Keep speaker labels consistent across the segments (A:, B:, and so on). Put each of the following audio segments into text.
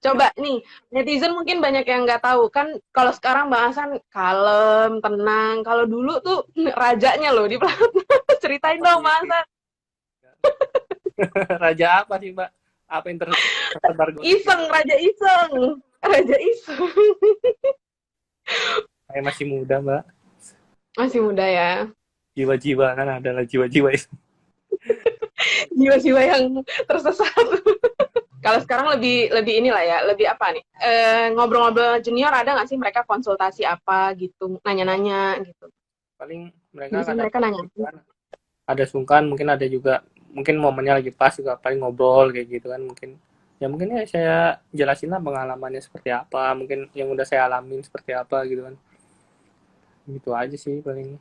A: Coba nih, netizen mungkin banyak yang nggak tahu kan kalau sekarang bahasan kalem, tenang. Kalau dulu tuh rajanya loh di pelatnas. Ceritain
B: Oh
A: dong
B: iya sih.
A: bahasan.
B: Raja apa sih Mbak? Apa yang tersebar gosip
A: Iseng,
B: itu?
A: raja iseng. Raja iseng.
B: Saya masih muda Mbak.
A: Masih muda ya.
B: Jiwa-jiwa kan adalah jiwa-jiwa itu.
A: Jiwa-jiwa yang tersesat. Kalau sekarang lebih lebih inilah ya, lebih apa nih? Ngobrol-ngobrol junior ada nggak sih mereka konsultasi apa gitu, nanya-nanya gitu.
B: Paling mereka
A: Biasanya
B: kadang
A: mereka nanya.
B: ada sungkan, mungkin ada juga mungkin momennya lagi pas juga paling ngobrol kayak gitu kan mungkin. Ya mungkin ya saya jelasin lah pengalamannya seperti apa, mungkin yang udah saya alamin seperti apa gitu kan. Gitu aja sih paling.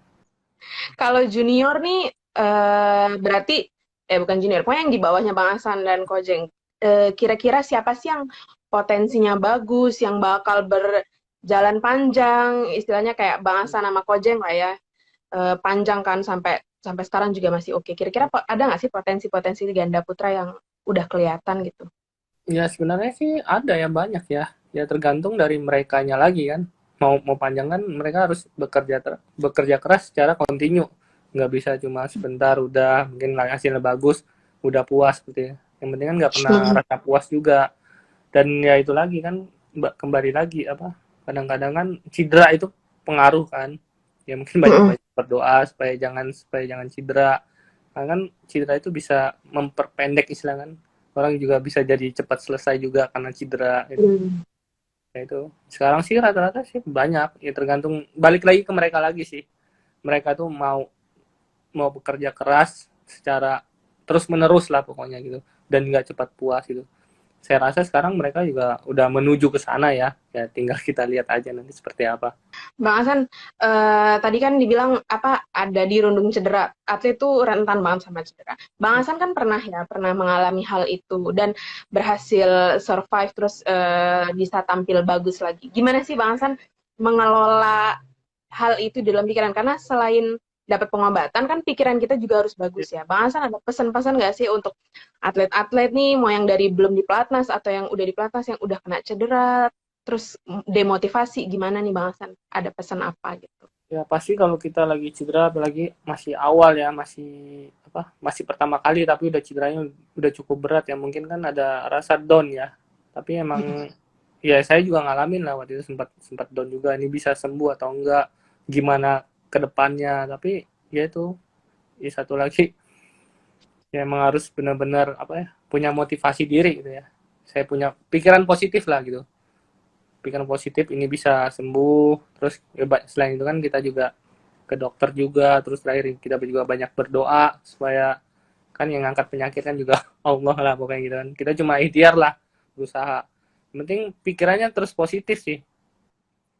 A: Kalau junior nih berarti bukan junior, pokoknya yang di bawahnya Bang Hasan dan Kojeng. Kira-kira siapa sih yang potensinya bagus, yang bakal berjalan panjang, istilahnya kayak Bang Hasan sama Kojeng lah ya. Panjang kan sampai sampai sekarang juga masih oke. Kira-kira ada nggak sih potensi-potensi ganda putra yang udah kelihatan gitu?
B: Ya sebenarnya sih ada ya banyak ya. Ya tergantung dari merekanya lagi kan. Mau mau panjang kan mereka harus bekerja keras secara kontinu. Nggak bisa cuma sebentar udah mungkin hasilnya bagus, udah puas gitu ya. Yang penting kan nggak pernah
A: Hmm.
B: rasa puas juga. Dan ya itu lagi kan kembali lagi apa kadang-kadang kan cedera itu pengaruh kan. Ya mungkin
A: Mm-mm.
B: banyak-banyak berdoa supaya jangan cedera. Karena kan cedera itu bisa memperpendek istilah kan. Orang juga bisa jadi cepat selesai juga karena cedera itu.
A: Hmm.
B: Ya itu. Sekarang sih rata-rata sih banyak. Ya tergantung balik lagi ke mereka lagi sih. Mereka tuh mau mau bekerja keras secara terus menerus lah pokoknya gitu dan nggak cepat puas gitu. Saya rasa sekarang mereka juga udah menuju ke sana ya. Ya tinggal kita lihat aja nanti seperti apa.
A: Bang Hasan, tadi kan dibilang apa ada di rundung cedera. Atlet tuh rentan banget sama cedera. Bang Hasan kan pernah ya, pernah mengalami hal itu dan berhasil survive terus bisa tampil bagus lagi. Gimana sih Bang Hasan mengelola hal itu di dalam pikiran? Karena selain dapat pengobatan kan pikiran kita juga harus bagus ya. Bang Hasan ada pesan-pesan nggak sih untuk atlet-atlet nih, mau yang dari belum di pelatnas atau yang udah di pelatnas yang udah kena cedera, terus demotivasi gimana nih Bang Hasan? Ada pesan apa gitu?
B: Ya pasti kalau kita lagi cedera apalagi masih awal ya masih pertama kali tapi udah cederanya udah cukup berat ya mungkin kan ada rasa down ya tapi emang ya saya juga ngalamin lah waktu itu sempat sempat down juga ini bisa sembuh atau enggak gimana ke depannya tapi ya itu ya satu lagi ya emang harus benar-benar apa ya punya motivasi diri gitu ya saya punya pikiran positif lah gitu pikiran positif ini bisa sembuh terus ya, selain itu kan kita juga ke dokter juga terus terakhir kita juga banyak berdoa supaya kan yang ngangkat penyakit kan juga Allah lah pokoknya gitu kan kita cuma ikhtiar lah berusaha yang penting pikirannya terus positif sih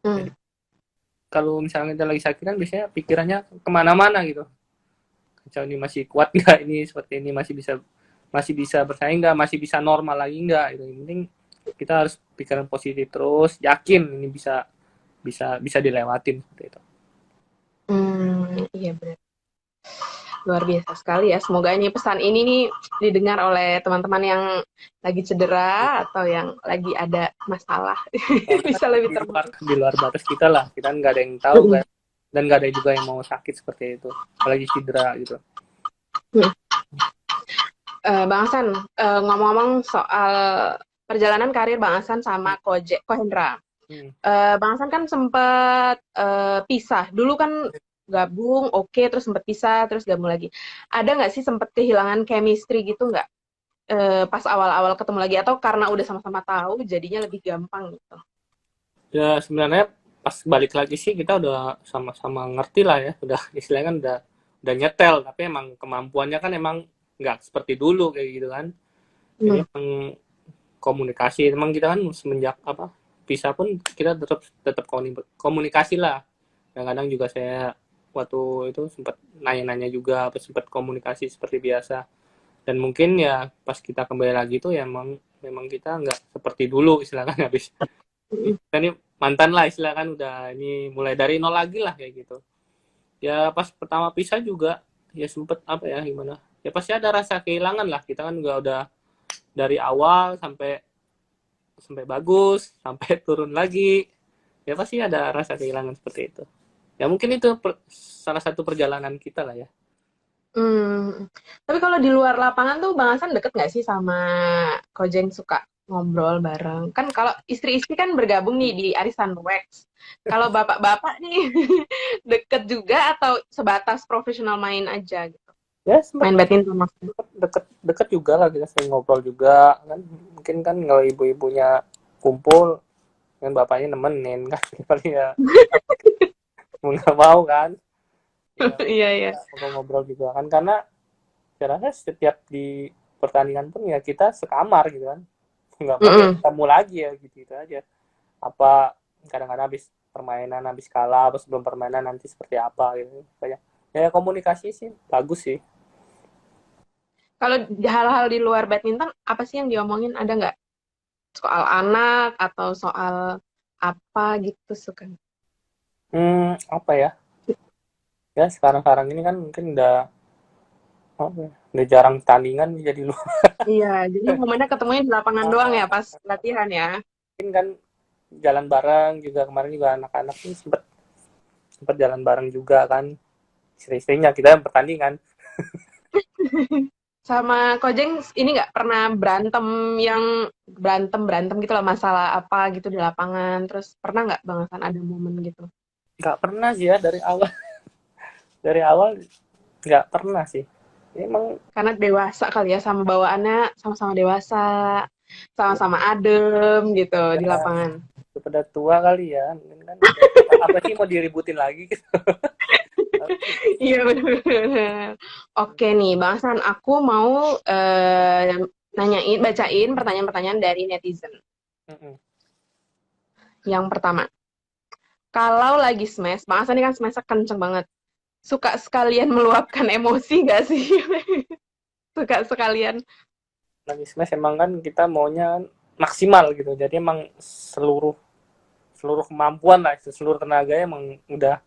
B: jadi
A: Hmm.
B: kalau misalnya kita lagi sakit kan biasanya pikirannya kemana-mana gitu kacau ini masih kuat nggak ini seperti ini masih bisa bersaing nggak masih bisa normal lagi nggak itu yang penting kita harus pikiran positif terus yakin ini bisa bisa dilewatin seperti itu.
A: Iya benar. Luar biasa sekali ya. Semoga ini pesan ini nih didengar oleh teman-teman yang lagi cedera atau yang lagi ada masalah.
B: Soalnya kan
A: Bisa lebih termotivasi.
B: di luar batas kita lah kita kan nggak ada yang tahu kan dan nggak ada juga yang mau sakit seperti itu apalagi cedera gitu.
A: Bang Hasan, ngomong-ngomong soal perjalanan karir Bang Hasan sama Kohendra.
B: Hmm.
A: Bang Hasan kan sempat pisah. Dulu kan gabung, oke, terus sempat pisah, terus gabung lagi. Ada nggak sih sempat kehilangan chemistry gitu nggak? Pas awal-awal ketemu lagi atau karena udah sama-sama tahu jadinya lebih gampang gitu.
B: Ya sebenarnya pas balik lagi sih kita udah sama-sama ngerti lah ya udah istilahnya kan udah nyetel tapi emang kemampuannya kan emang nggak seperti dulu kayak gitu kan jadi
A: Hmm.
B: emang komunikasi emang kita kan semenjak apa pisah pun kita tetap tetap komunikasi lah kadang-kadang juga saya waktu itu sempat nanya-nanya juga apa sempat komunikasi seperti biasa dan mungkin ya pas kita kembali lagi tuh ya emang memang kita nggak seperti dulu istilahnya habis kita ini mantan lah istilahnya kan udah ini mulai dari nol lagi lah kayak gitu ya pas pertama pisah juga ya sempet apa ya gimana ya pasti ada rasa kehilangan lah kita kan juga udah dari awal sampai sampai bagus, sampai turun lagi. Ya pasti ada rasa kehilangan seperti itu. Ya mungkin itu salah satu perjalanan kita lah ya.
A: Tapi kalau di luar lapangan tuh Bang Hasan deket nggak sih sama Kojeng, suka ngobrol bareng? Kan kalau istri-istri kan bergabung nih di Arisan Wax. Kalau bapak-bapak nih deket juga atau sebatas profesional main aja gitu?
B: Ya sempat
A: Main badminton maksudnya.
B: deket deket juga lah, kita sering ngobrol juga kan. Mungkin kan kalau ibu-ibunya kumpul dengan bapaknya nemenin kan, paling ya mau nggak mau kan, ya
A: Iya, iya.
B: ngobrol juga kan, karena saya rasa setiap di pertandingan pun ya kita sekamar gitu kan, nggak mau ya
A: Mm-mm.
B: ketemu lagi ya gitu, gitu aja. Apa kadang-kadang habis permainan, habis kalah, apa sebelum permainan nanti seperti apa gitu, kayak ya komunikasi sih bagus sih.
A: Kalau hal-hal di luar badminton, apa sih yang diomongin? Ada nggak? Soal anak atau soal apa gitu suka?
B: Apa ya, ya sekarang-sekarang ini kan mungkin udah jarang tandingan jadi lu.
A: Iya, jadi momennya ketemunya di lapangan doang ya pas latihan ya.
B: Mungkin kan jalan bareng juga, kemarin juga anak-anak ini sempet sempet jalan bareng juga kan, istri-istrinya kita yang pertandingan.
A: Sama Kojeng ini nggak pernah berantem yang berantem gitu loh, masalah apa gitu di lapangan. Terus pernah nggak Bang Hasan ada momen gitu?
B: Nggak pernah sih ya, dari awal dari awal nggak pernah sih. Emang
A: Karena dewasa kali ya, sama bawaannya sama-sama dewasa, sama-sama adem gitu di
B: ya
A: lapangan.
B: pada tua kali ya, mungkin kan apa sih mau diributin lagi gitu.
A: Iya benar. Oke nih, Bang Hasan, aku mau bacain pertanyaan-pertanyaan dari netizen. Yang pertama, kalau lagi smash, Bang Hasan ini kan smashnya kenceng banget. Suka sekalian meluapkan emosi gak sih? Suka sekalian.
B: Lagi smash emang kan kita maunya kan maksimal gitu, jadi emang seluruh seluruh kemampuan lah, seluruh tenaga emang udah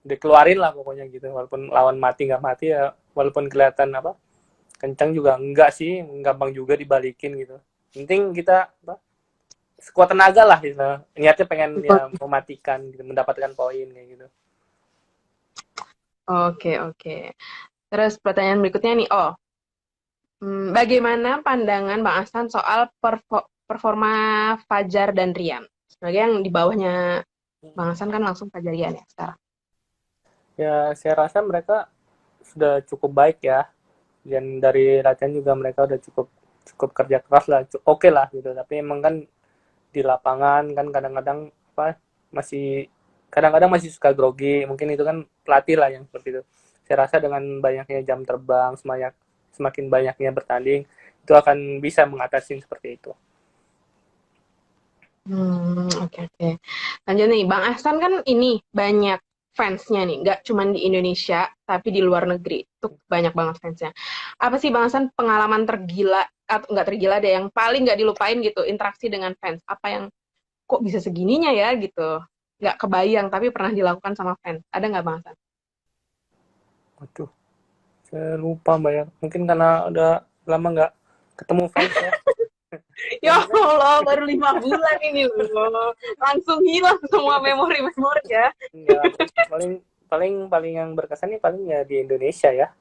B: dikeluarin lah pokoknya gitu, walaupun lawan mati nggak mati ya, walaupun kelihatan apa kencang juga enggak sih, gampang juga dibalikin gitu. Penting kita apa, sekuat tenaga lah gitu, niatnya pengen ya mematikan gitu, mendapatkan poin kayak gitu.
A: Oke, oke. Terus pertanyaan berikutnya nih, bagaimana pandangan Bang Hasan soal performa Fajar dan Rian? Sebagai yang di bawahnya Bang Hasan kan langsung Fajar Rian ya sekarang.
B: Ya saya rasa mereka sudah cukup baik ya, dan dari latihan juga mereka udah cukup cukup kerja keras lah, oke lah gitu. Tapi emang kan di lapangan kan kadang-kadang apa, masih kadang-kadang masih suka grogi, mungkin itu kan pelatih lah yang seperti itu. Saya rasa dengan banyaknya jam terbang, semakin banyaknya bertanding, itu akan bisa mengatasi seperti itu.
A: Oke, oke. Lanjut nih, Bang Ahsan kan ini banyak fansnya nih, nggak cuma di Indonesia, tapi di luar negeri. Tuh banyak banget fansnya. Apa sih Bang Ahsan pengalaman tergila, atau nggak tergila deh, yang paling nggak dilupain gitu, interaksi dengan fans? Apa yang, kok bisa segininya ya gitu? Nggak kebayang, tapi pernah dilakukan sama fans. Ada nggak Bang Ahsan?
B: Waduh, saya lupa Mbak ya, mungkin karena udah lama nggak ketemu fans ya.
A: Ya
B: Yang
A: Allah, baru 5 bulan ini loh. Langsung hilang semua memori-memori ya.
B: ya, paling paling paling yang berkesan nih paling ya di Indonesia ya.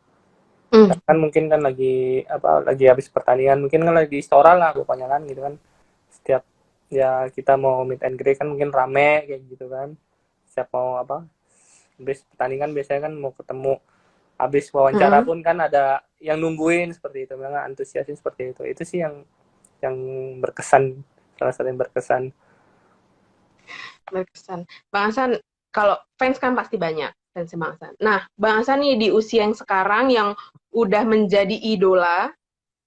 A: Hmm.
B: Kan mungkin kan lagi apa, lagi habis pertandingan, mungkin kan lagi istora lah pokoknya kan gitu kan, setiap ya kita mau meet and greet kan mungkin rame kayak gitu kan, setiap mau apa habis pertandingan biasanya kan mau ketemu, habis wawancara
A: Mm-mm.
B: pun kan ada yang nungguin seperti itu, memang antusiasin seperti itu sih yang berkesan, salah satu yang berkesan.
A: Berkesan. Bang Hasan, kalau fans kan pasti banyak fans Bang Hasan. Nah, Bang Hasan nih di usia yang sekarang yang udah menjadi idola,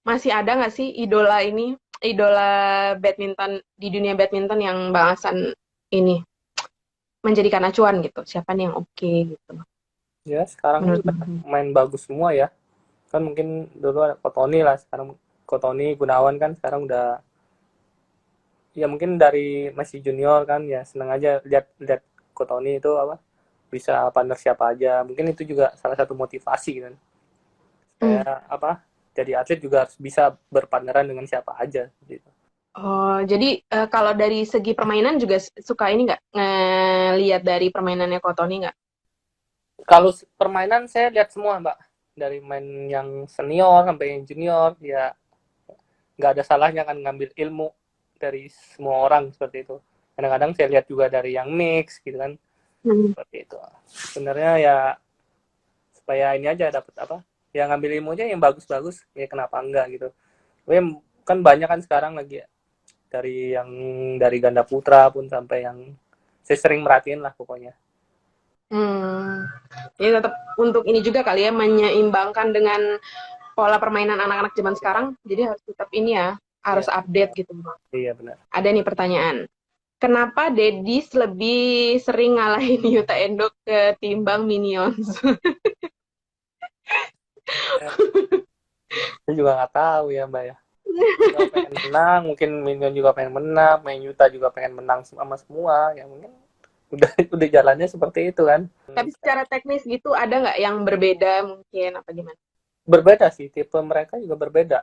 A: masih ada nggak sih idola ini, idola badminton di dunia badminton yang Bang Hasan ini menjadikan acuan gitu? Siapa nih yang oke gitu
B: Ya sekarang kan
A: menurut Bang Hasan?
B: main bagus semua ya, kan mungkin dulu ada Kotoni lah, sekarang Kotoni Gunawan kan sekarang udah, ya mungkin dari masih junior kan ya, seneng aja lihat lihat Kotoni itu apa, bisa partner siapa aja, mungkin itu juga salah satu motivasi kan,
A: Hmm.
B: supaya apa, jadi atlet juga harus bisa berpartneran dengan siapa aja gitu.
A: Oh, jadi kalau dari segi permainan juga suka ini nggak ngelihat dari permainannya Kotoni nggak?
B: Kalau permainan saya lihat semua, Mbak. Dari main yang senior sampai yang junior, ya nggak ada salahnya kan ngambil ilmu dari semua orang seperti itu. Kadang-kadang saya lihat juga dari yang mix gitu kan,
A: Hmm.
B: seperti itu. Sebenarnya ya supaya ini aja dapat apa? Ya ngambil ilmunya yang bagus-bagus, ya kenapa enggak gitu. Tapi kan banyak kan sekarang lagi ya, dari yang dari ganda putra pun sampai yang saya sering merhatiin lah pokoknya.
A: Hmm. Jadi tetap untuk ini juga kali ya menyeimbangkan dengan pola permainan anak-anak zaman sekarang. Jadi harus tetap ini ya, harus
B: Iya,
A: update gitu.
B: iya benar.
A: Ada nih pertanyaan. Kenapa Dedis lebih sering ngalahin Yuta Endo ketimbang Minions?
B: Ya, saya juga nggak tahu ya Mbak ya. Juga pengen menang, mungkin Minion juga pengen menang, main Yuta juga pengen menang sama semua, ya mungkin udah udah jalannya seperti itu kan.
A: Tapi secara teknis gitu ada nggak yang berbeda mungkin apa gimana?
B: Berbeda sih, tipe mereka juga berbeda.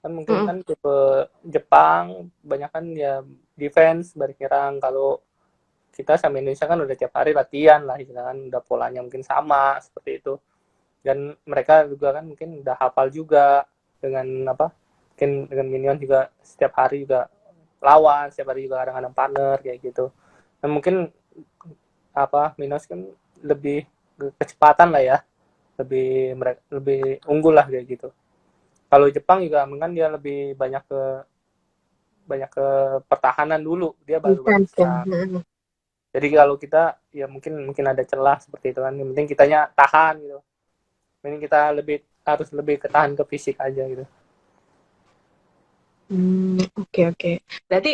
B: Kan mungkin
A: Mm-mm.
B: kan tipe Jepang banyak kan ya defense balik nyerang. Kalau kita sama Indonesia kan udah tiap hari latihan lah, kan udah polanya mungkin sama seperti itu. Dan mereka juga kan mungkin udah hafal juga dengan apa? Mungkin dengan Minion juga setiap hari juga lawan, setiap hari juga kadang-kadang partner kayak gitu. Dan mungkin apa Minos kan lebih kecepatan lah ya, lebih unggul lah kayak gitu. Kalau Jepang juga kan dia lebih banyak ke pertahanan dulu, dia baru
A: Defense ya.
B: serang. Jadi kalau kita ya mungkin ada celah seperti itu kan. Yang penting kitanya tahan gitu. Ini kita harus lebih ketahan ke fisik aja gitu.
A: Oke oke. Berarti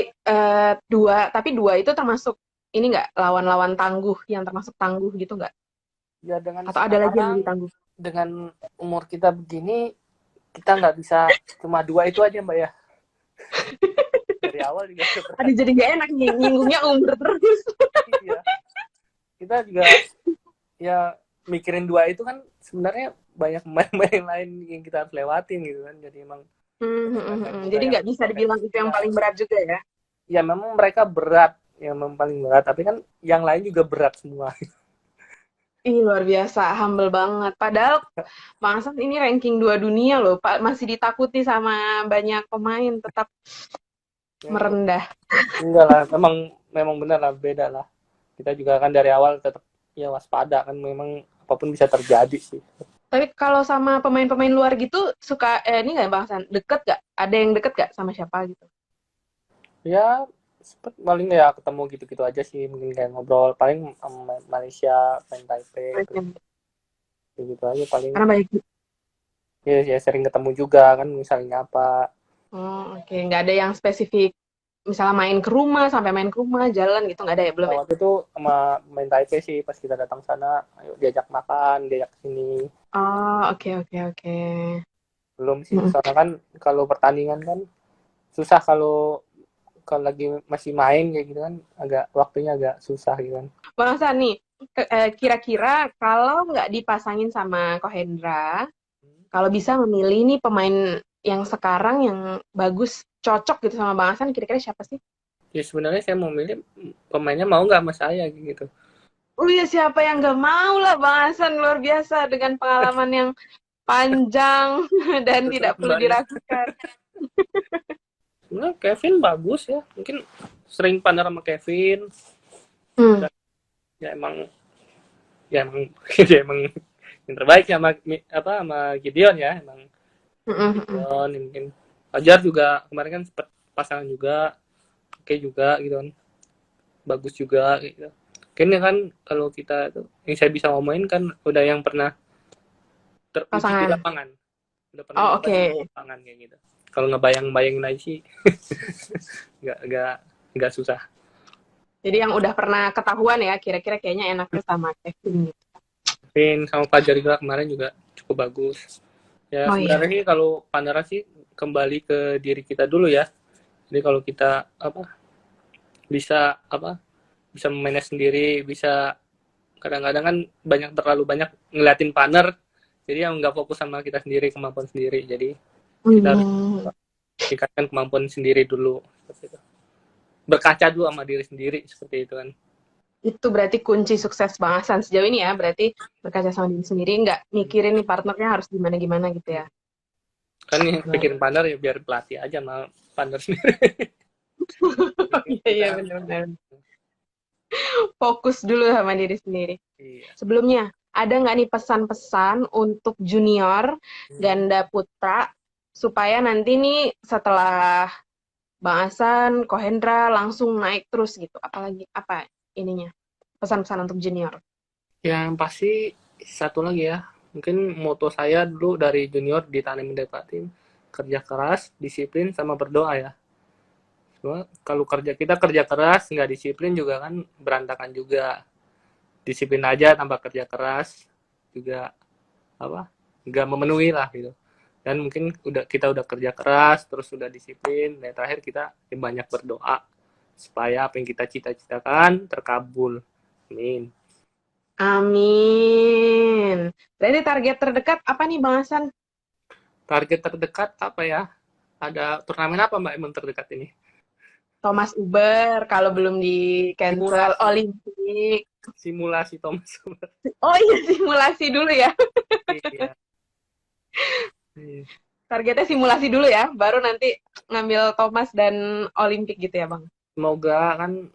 A: tapi dua itu termasuk ini nggak lawan-lawan tangguh yang termasuk tangguh gitu nggak?
B: Ya dengan
A: Atau ada lagi yang
B: sekarang
A: lebih tangguh?
B: dengan umur kita begini kita nggak bisa cuma dua itu aja Mbak ya. Dari awal juga
A: Aduh jadi nggak enak nih nyinggungnya umur terus.
B: iya. Kita juga ya mikirin dua itu kan sebenarnya banyak pemain-pemain lain yang kita harus lewatin gitu kan. Jadi emang pemain-pemain muda
A: Jadi
B: yang
A: nggak bisa dibilang itu yang
B: potensial.
A: paling berat juga ya?
B: Ya memang mereka berat, yang memang paling berat, tapi kan yang lain juga berat semua.
A: Ih, luar biasa, humble banget. Padahal Bang Hasan ini ranking 2 dunia loh, Pak. Masih ditakuti sama banyak pemain, tetap
B: Memang
A: merendah.
B: enggak lah, memang memang benar lah beda lah. Kita juga kan dari awal tetap ya waspada kan memang apapun bisa terjadi sih.
A: Tapi kalau sama pemain-pemain luar gitu, suka, ini nggak Bang Hasan? Deket nggak? Ada yang deket nggak sama siapa gitu?
B: Ya paling ya ketemu gitu-gitu aja sih mungkin kayak ngobrol paling sama Malaysia main Taipei terus gitu aja paling
A: Karena banyak.
B: ya sering ketemu juga kan misalnya apa.
A: Oh, oke. Nggak ada yang spesifik. Misalnya main ke rumah, sampai main ke rumah, jalan gitu, nggak ada ya? Belum
B: Nah,
A: ya?
B: waktu itu sama main Taipei sih pas kita datang sana, ayo diajak makan, diajak sini.
A: Oh, oke, oke, oke.
B: Belum sih,
A: Mm.
B: soalnya kan kalau pertandingan kan susah kalau kalau lagi masih main kayak gitu kan agak waktunya agak susah gitu kan.
A: Bang Hasan nih, kira-kira kalau nggak dipasangin sama Kohendra, kalau bisa memilih nih pemain yang sekarang yang bagus, cocok gitu sama Bang Hasan, kira-kira siapa sih?
B: Ya sebenarnya saya mau milih pemainnya mau nggak sama saya gitu.
A: Oh ya siapa yang nggak mau lah Bang Hasan, luar biasa dengan pengalaman yang panjang dan
B: Betul
A: tidak perlu
B: Mbak ya.
A: diragukan.
B: Sebenarnya Kevin bagus ya, mungkin sering partner sama Kevin.
A: Hmm.
B: Dan ya emang ya emang yang terbaik sama sama Gideon ya emang
A: Mm-mm, mm-mm.
B: Gideon mungkin Fajar juga kemarin kan sempat pasangan juga oke juga gitu kan bagus juga gitu. Kayaknya kan kalau kita tuh yang saya bisa ngomongin kan udah yang pernah teruji di
A: Pasangan.
B: lapangan, udah pernah
A: Oh
B: nyobain di
A: oke.
B: lapangan kayak gitu. Kalau ngebayang-bayangin aja sih nggak nggak susah.
A: Jadi yang udah pernah ketahuan ya, kira-kira kayaknya enaknya sama Kevin gitu.
B: Kevin sama Fajar juga kemarin juga cukup bagus. Ya
A: Oh
B: sebenarnya
A: iya.
B: sih kalau Pandara sih kembali ke diri kita dulu ya. Jadi kalau kita apa bisa memanage sendiri, bisa kadang-kadang kan terlalu banyak ngeliatin partner, jadi yang nggak fokus sama kita sendiri kemampuan sendiri. Jadi kita harus
A: Hmm.
B: tingkatkan kemampuan sendiri dulu. seperti itu. Berkaca dulu sama diri sendiri seperti itu kan.
A: Itu berarti kunci sukses Bang Hasan sejauh ini ya, berarti berkaca sama diri sendiri, nggak mikirin nih partnernya harus gimana-gimana gitu ya.
B: Kan nih pikirin partner ya biar pelatih aja sama partner sendiri.
A: Iya, iya benar-benar. Fokus dulu sama diri sendiri.
B: Iya.
A: Sebelumnya, ada nggak nih pesan-pesan untuk junior ganda putra supaya nanti nih setelah Bang Hasan, Kohendra langsung naik terus gitu. Apalagi apa ininya? Pesan-pesan untuk junior.
B: Yang pasti satu lagi ya, mungkin moto saya dulu dari junior di Tani Merdeka Tim, kerja keras, disiplin, sama berdoa ya. Cuma kalau kita kerja keras, nggak disiplin juga kan berantakan juga. Disiplin aja tanpa kerja keras juga apa nggak memenuhi lah gitu. Dan mungkin kita udah kerja keras, terus udah disiplin, dan terakhir kita banyak berdoa supaya apa yang kita cita-citakan terkabul. Amin.
A: Amin. Berarti target terdekat apa nih Bang Hasan?
B: Target terdekat apa ya? Ada turnamen apa Mbak Emang terdekat ini?
A: Thomas Uber kalau belum di cancel
B: Simulasi.
A: Olimpik.
B: Simulasi Thomas.
A: Oh iya simulasi dulu ya.
B: Iya. Iya.
A: Targetnya simulasi dulu ya, baru nanti ngambil Thomas dan Olimpik gitu ya Bang.
B: Semoga kan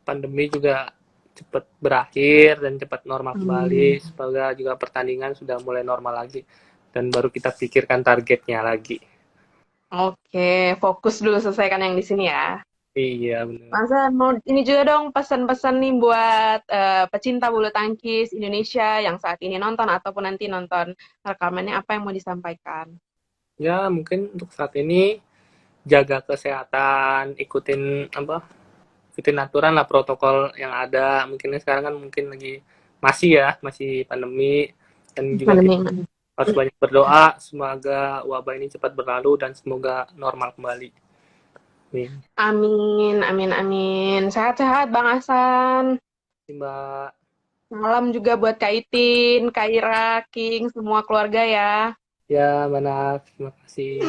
B: pandemi juga cepat berakhir dan cepat normal kembali. Semoga juga pertandingan sudah mulai normal lagi dan baru kita pikirkan targetnya lagi.
A: Oke, fokus dulu selesaikan yang di sini ya.
B: Iya benar.
A: Masa mau ini juga dong pesan-pesan nih buat pecinta bulu tangkis Indonesia yang saat ini nonton ataupun nanti nonton rekamannya apa yang mau disampaikan?
B: Ya mungkin untuk saat ini jaga kesehatan, ikutin aturan lah protokol yang ada. Mungkin sekarang kan mungkin masih pandemi dan juga kita
A: Pandemi.
B: harus banyak berdoa semoga wabah ini cepat berlalu dan semoga normal kembali. Amin.
A: Amin, amin, amin. Sehat-sehat Bang Hasan.
B: Mbak.
A: Salam juga buat Kak Itin, Kak Ira, King, semua keluarga ya.
B: Ya, mana terima kasih.